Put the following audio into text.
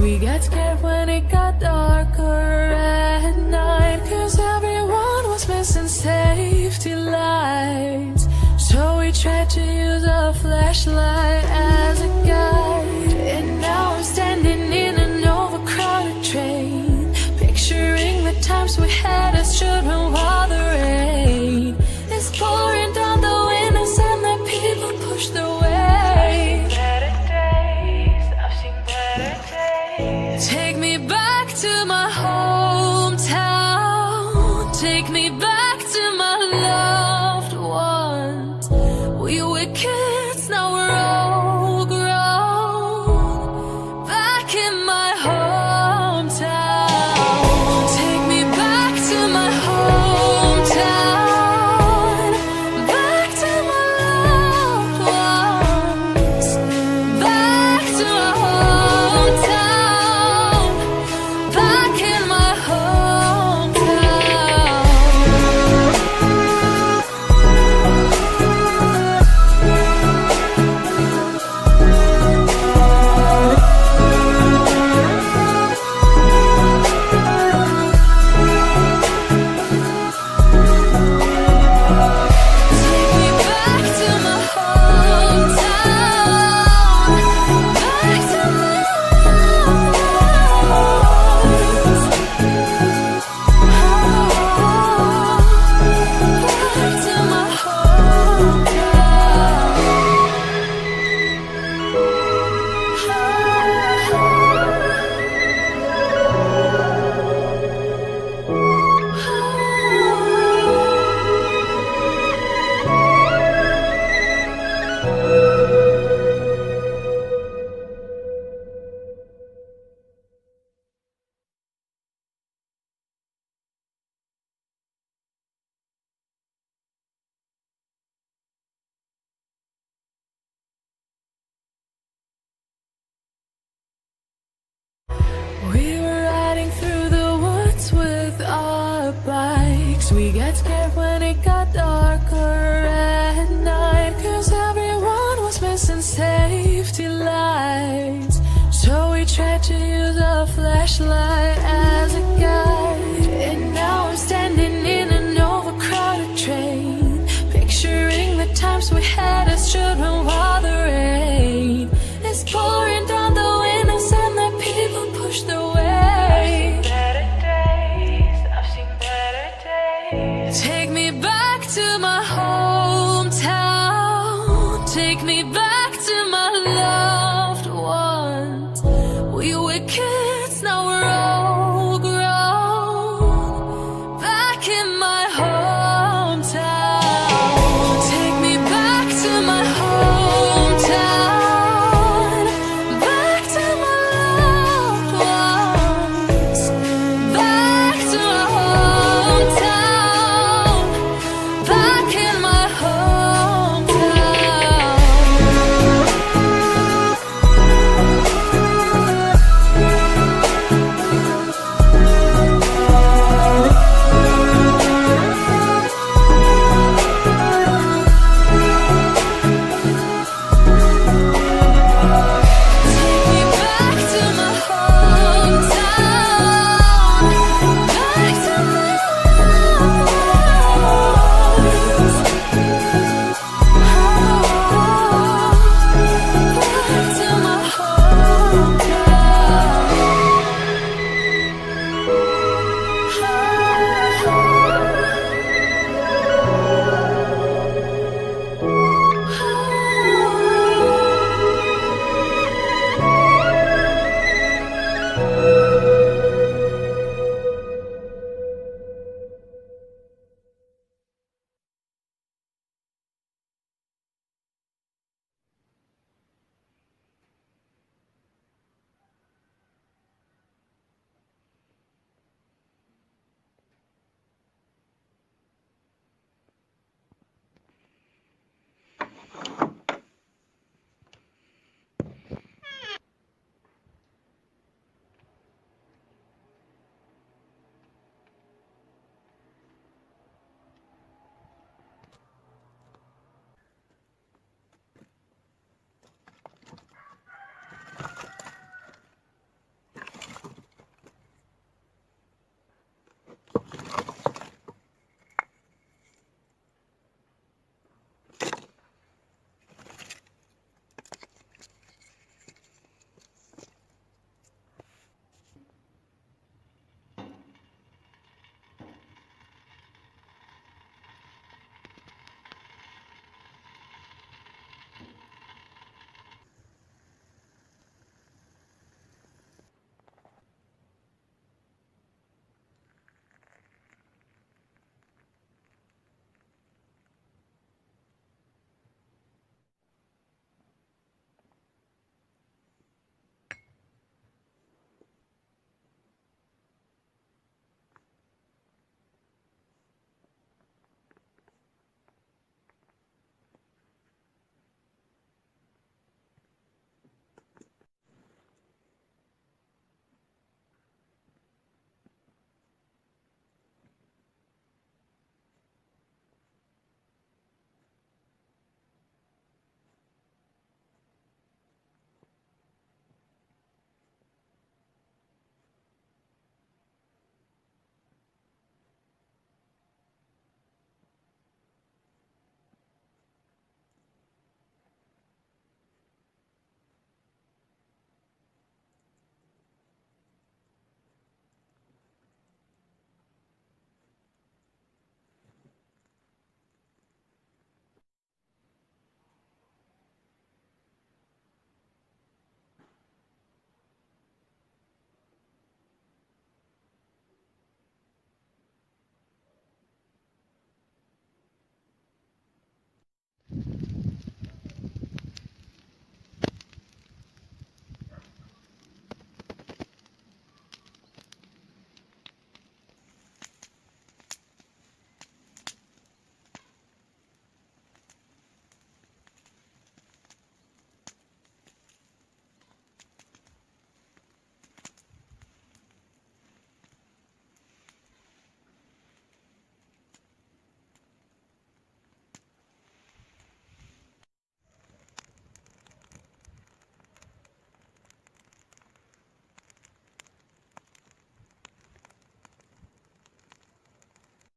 we get scared when it got darker at night, 'cause everyone was missing safety lights. So we tried to use a flashlight as a guide. And now I'm standing in an overcrowded train, picturing the times we had as children while the rain is pouring down the windows and the people push their way. Better days, I've seen better days. Take me back to my hometown. Take me back to my loved ones. We were kids, now we're all grown. Back in my hometown. Take me back to my hometown. Back to my loved ones. Back to my hometown. Back in my Take me back to my hometown. Back to my ones. Back to my We were riding through the woods with our bikes. We got scared when it got darker at night, 'cause everyone was missing safety lights. So we tried to use a flashlight as a guide. And now I'm standing in an overcrowded train, picturing the times we had as children while the rain is pouring down the windows and the people push their way. Better days, I've seen better days. Take me back to my hometown. Take me back